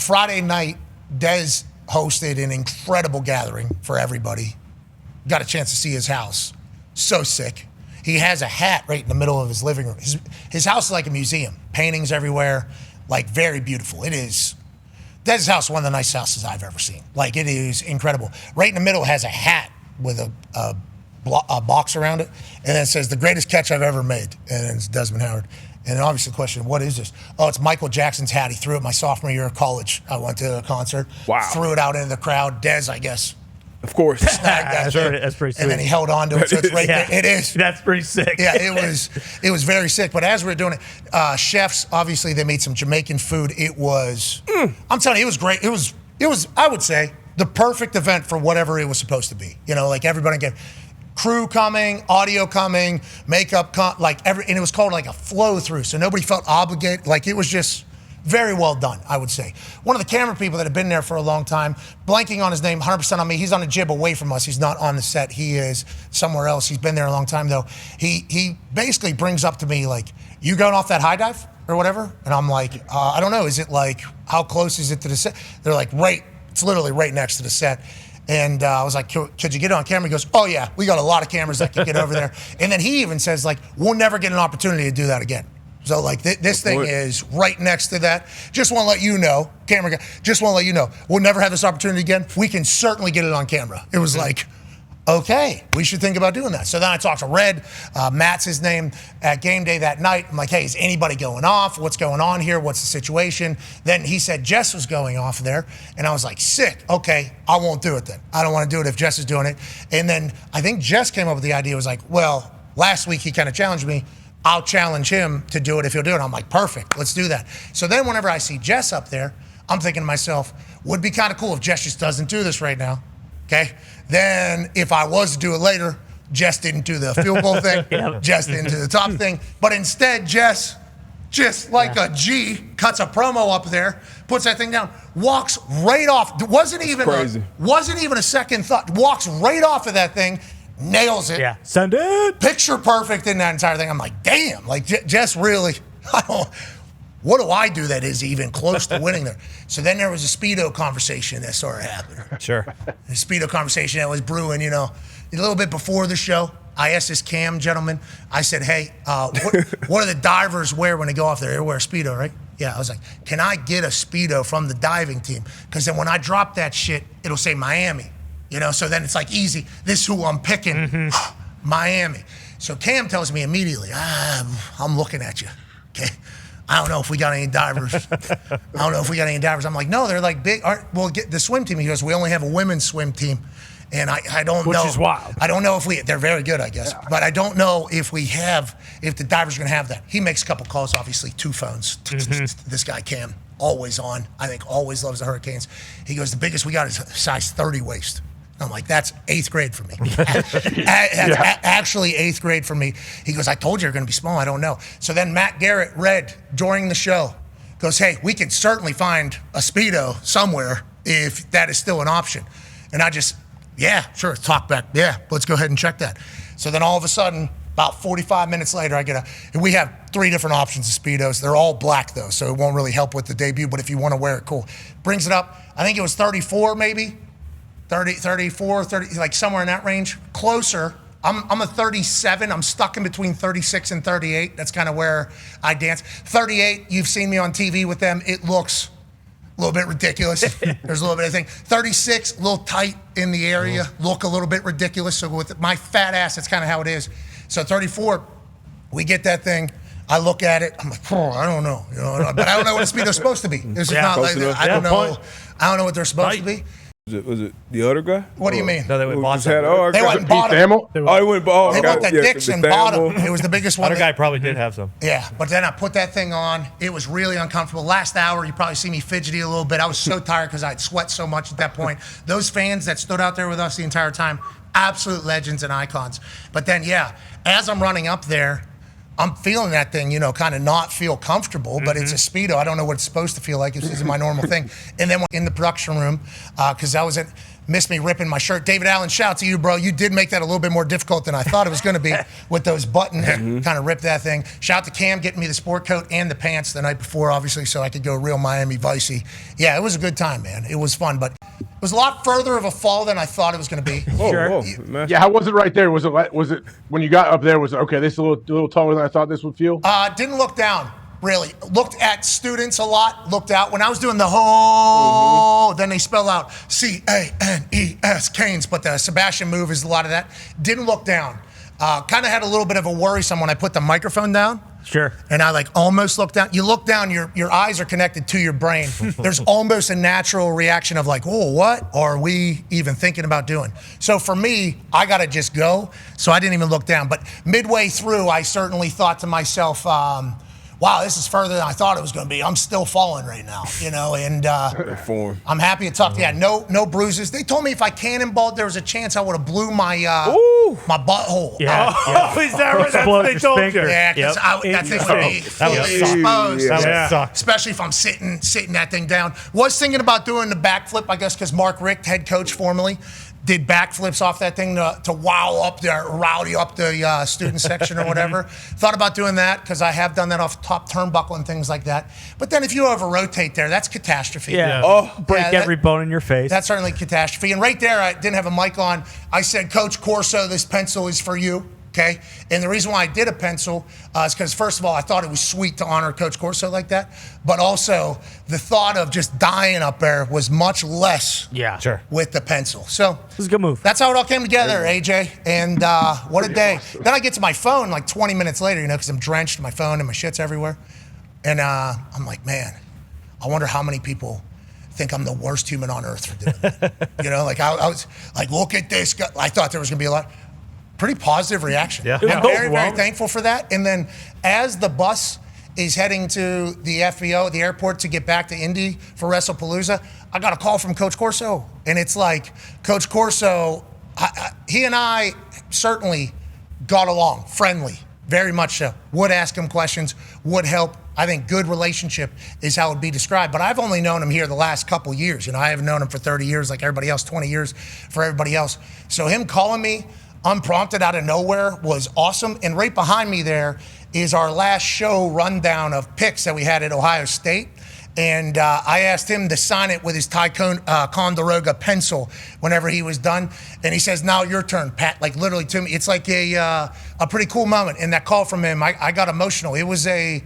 Friday night, Dez hosted an incredible gathering for everybody. Got a chance to see his house. So sick. He has a hat right in the middle of his living room. His house is like a museum. Paintings everywhere. Like, very beautiful. It is. Dez's house is one of the nicest houses I've ever seen. Like, it is incredible. Right in the middle has a hat with a box around it. And then it says, the greatest catch I've ever made. And it's Desmond Howard. And then obviously the question, what is this? Oh, it's Michael Jackson's hat. He threw it my sophomore year of college. I went to a concert. Wow. Threw it out into the crowd. Dez, I guess. Of course. That's pretty sweet. And then he held on to it. So it's right there. It is. That's pretty sick. Yeah, it was very sick. But as we were doing it, chefs, obviously they made some Jamaican food. It was, I'm telling you, it was great. It was, I would say, the perfect event for whatever it was supposed to be. You know, like everybody get crew coming, audio coming, makeup, and it was called like a flow through. So nobody felt obligated. Like it was just very well done, I would say. One of the camera people that have been there for a long time, blanking on his name, 100% on me. He's on a jib away from us. He's not on the set. He is somewhere else. He's been there a long time though. He basically brings up to me like, you going off that high dive or whatever? And I'm like, I don't know. Is it like, how close is it to the set? They're like, it's literally right next to the set. And I was like, could you get it on camera? He goes, oh yeah, we got a lot of cameras that can get over there. And then he even says like, we'll never get an opportunity to do that again. So like this thing is right next to that. Just want to let you know, camera guy, just want to let you know, we'll never have this opportunity again. We can certainly get it on camera. It was like, okay, we should think about doing that. So then I talked to Red, Matt's his name, at game day that night. I'm like, hey, is anybody going off? What's going on here? What's the situation? Then he said Jess was going off there. And I was like, sick. Okay, I won't do it then. I don't want to do it if Jess is doing it. And then I think Jess came up with the idea, was like, well, last week he kind of challenged me. I'll challenge him to do it if he'll do it. I'm like, perfect, let's do that. So then whenever I see Jess up there, I'm thinking to myself, would be kind of cool if Jess just doesn't do this right now, okay? Then if I was to do it later, Jess didn't do the field goal thing, Jess didn't do the top thing, but instead Jess, just like a G, cuts a promo up there, puts that thing down, walks right off, wasn't even a second thought, walks right off of that thing, nails it. Yeah, send it. Picture perfect in that entire thing. I'm like, damn, like Jess really, what do I do that is even close to winning there? So then there was a Speedo conversation that started happening. Sure. A Speedo conversation that was brewing, you know, a little bit before the show. I asked this Cam gentleman, I said, hey, what do the divers wear when they go off there? They wear a Speedo, right? Yeah, I was like, can I get a Speedo from the diving team? Because then when I drop that shit, it'll say Miami. You know, so then it's like easy. This is who I'm picking, Miami. So Cam tells me immediately, I'm looking at you, okay? I don't know if we got any divers. I'm like, no, they're like big. Well, get the swim team. He goes, we only have a women's swim team. And I don't know. Which is wild. I don't know if they're very good, I guess. Yeah. But I don't know if the divers are going to have that. He makes a couple calls, obviously, 2 phones. This guy, Cam, always on. I think always loves the Hurricanes. He goes, the biggest we got is size 30 waist. I'm like, that's 8th grade for me. Actually 8th grade for me. He goes, I told you you're going to be small. I don't know. So then Matt Garrett read during the show, goes, hey, we can certainly find a Speedo somewhere if that is still an option. And I just, yeah, sure, talk back. Yeah, let's go ahead and check that. So then all of a sudden, about 45 minutes later, we have 3 different options of Speedos. They're all black though, so it won't really help with the debut, but if you want to wear it, cool. Brings it up, I think it was 34 maybe. 34, like somewhere in that range. Closer. I'm a 37. I'm stuck in between 36 and 38. That's kind of where I dance. 38, you've seen me on TV with them. It looks a little bit ridiculous. There's a little bit of thing. 36, a little tight in the area. Look a little bit ridiculous. So with my fat ass, that's kind of how it is. So 34, we get that thing. I look at it. I'm like, I don't know. You know, but I don't know what a Speedo's supposed to be. This is not like that. I don't know what they're supposed to be. Was it the other guy? What do you mean? No, they went bought They went and bought them. They went that Dixon bottom. It was the biggest one. Other guy probably did have some. Yeah, but then I put that thing on. It was really uncomfortable. Last hour, you probably see me fidgety a little bit. I was so tired because I'd sweat so much at that point. Those fans that stood out there with us the entire time, absolute legends and icons. But then, yeah, as I'm running up there, I'm feeling that thing, kind of not feel comfortable, but it's a Speedo. I don't know what it's supposed to feel like. This isn't my normal thing. And then in the production room, because I was missed me ripping my shirt. David Allen, shout out to you, bro. You did make that a little bit more difficult than I thought it was going to be with those buttons. Kind of ripped that thing. Shout out to Cam getting me the sport coat and the pants the night before, obviously, so I could go real Miami Vicey. Yeah, it was a good time, man. It was fun, but it was a lot further of a fall than I thought it was going to be. Sure. Yeah, how was it right there? Was it when you got up there? Was it okay? This is a little taller than I thought this would feel. Didn't look down. Really looked at students a lot, looked out. When I was doing the whole, then they spell out C-A-N-E-S, Canes, but the Sebastian move is a lot of that. Didn't look down. Kind of had a little bit of a worrisome when I put the microphone down. Sure. And I almost looked down. You look down, your eyes are connected to your brain. There's almost a natural reaction of oh, what are we even thinking about doing? So for me, I got to just go. So I didn't even look down. But midway through, I certainly thought to myself, wow, this is further than I thought it was going to be. I'm still falling right now, and I'm happy to talk. Yeah, no bruises. They told me if I cannonballed, there was a chance I would have blew my my butthole. Yeah. out. Is that right? That's what they told you. Yeah, because that thing would be fully exposed. That would suck. Especially if I'm sitting that thing down. Was thinking about doing the backflip, I guess, because Mark Richt, head coach formerly, did backflips off that thing to rowdy up the student section or whatever. Thought about doing that because I have done that off top turnbuckle and things like that. But then if you over rotate there, that's catastrophe. Yeah. Break every bone in your face. That's certainly catastrophe. And right there, I didn't have a mic on. I said, Coach Corso, this pencil is for you. Okay, and the reason why I did a pencil is because, first of all, I thought it was sweet to honor Coach Corso like that, but also the thought of just dying up there was much less with the pencil. So this is a good move. That's how it all came together, AJ, and what a day. Then I get to my phone like 20 minutes later, because I'm drenched in my phone and my shit's everywhere, and I'm like, man, I wonder how many people think I'm the worst human on earth for doing that. I was like, look at this guy. I thought there was going to be a lot. Pretty positive reaction. Yeah. I'm very, very thankful for that. And then as the bus is heading to the FBO, the airport, to get back to Indy for WrestlePalooza, I got a call from Coach Corso. And it's like, Coach Corso, he and I certainly got along, friendly, very much so. Would ask him questions, would help. I think good relationship is how it would be described. But I've only known him here the last couple years. I haven't known him for 30 years like everybody else, 20 years for everybody else. So him calling me unprompted out of nowhere was awesome. And right behind me there is our last show rundown of picks that we had at Ohio State. And I asked him to sign it with his Ticonderoga pencil whenever he was done. And he says, now your turn, Pat, like literally to me. It's like a pretty cool moment. And that call from him, I got emotional. It was a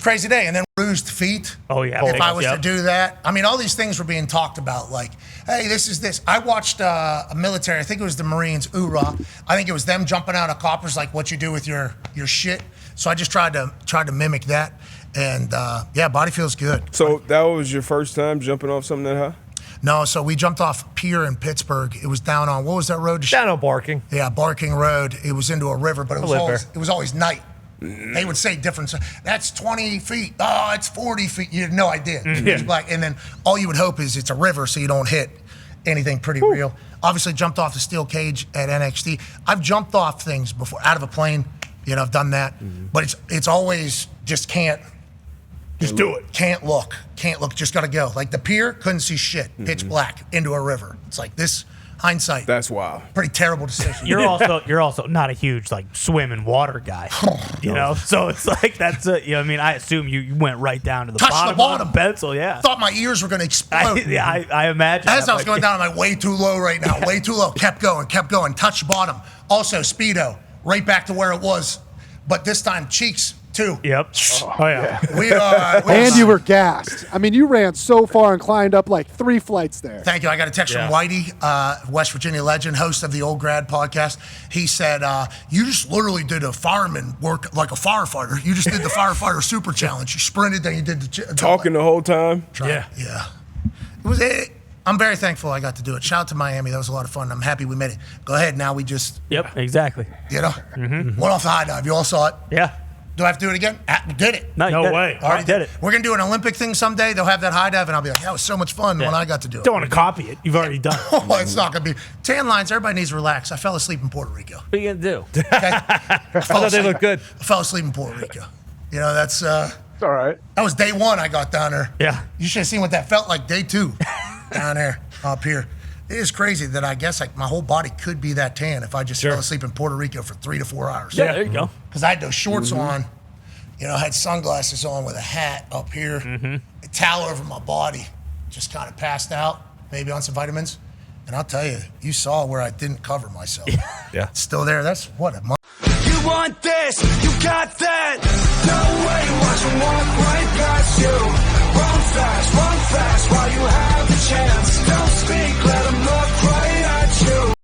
crazy day. And then bruised feet. Oh, yeah. If I was to do that. I mean, all these things were being talked about, like, hey, this is this. I watched a military, I think it was the Marines, URA. I think it was them jumping out of coppers, like what you do with your shit. So I just tried to mimic that. And, body feels good. So that was your first time jumping off something that high? No, so we jumped off a pier in Pittsburgh. It was down on, what was that road? Down on Barking. Yeah, Barking Road. It was into a river, but it was always night. They would say different. That's 20 feet. Oh, it's 40 feet. You had no idea. It was black. And then all you would hope is it's a river so you don't hit anything pretty real. Obviously jumped off the steel cage at NXT. I've jumped off things before, out of a plane. I've done that. But it's always just can't. Just do it. Can't look. Just got to go. Like the pier, couldn't see shit. Pitch black into a river. It's like this. Hindsight. That's wild. Pretty terrible decision. You're also not a huge swim and water guy, So it's like that's I assume you went right down to the bottom of the pencil. Yeah. Thought my ears were going to explode. I imagine. As I was going down, I'm like way too low right now. Way too low. Kept going. Touched bottom. Also Speedo, right back to where it was, but this time cheeks too. Yep. Oh yeah. And you were gassed. I mean, you ran so far and climbed up like 3 flights there. Thank you. I got a text from Whitey, West Virginia legend, host of the Old Grad podcast. He said, you just literally did a fireman work like a firefighter. You just did the firefighter super challenge. You sprinted, then you did the talking the whole time. Yeah. I'm very thankful I got to do it. Shout out to Miami. That was a lot of fun. I'm happy we made it. Go ahead. Now we just. Yep. Exactly. Went off the high dive. You all saw it. Yeah. Do I have to do it again? Did it. No, No way. Already did it. We're going to do an Olympic thing someday. They'll have that high dive, and I'll be like, that was so much fun when I got to do it. Don't want to copy it. You've already done it. Oh, it's not going to be. Tan lines, everybody needs to relax. I fell asleep in Puerto Rico. What are you going to do? Okay? I thought they looked good. I fell asleep in Puerto Rico. You know, that's It's all right. that was day 1 I got down there. Yeah. You should have seen what that felt like day 2 down there, up here. It is crazy that I guess like my whole body could be that tan if I just fell asleep in Puerto Rico for 3 to 4 hours. Yeah, there you go. Because I had those shorts on, you know, I had sunglasses on with a hat up here, a towel over my body, just kind of passed out, maybe on some vitamins. And I'll tell you, you saw where I didn't cover myself. Yeah. It's still there. That's what a month. You want this, you got this.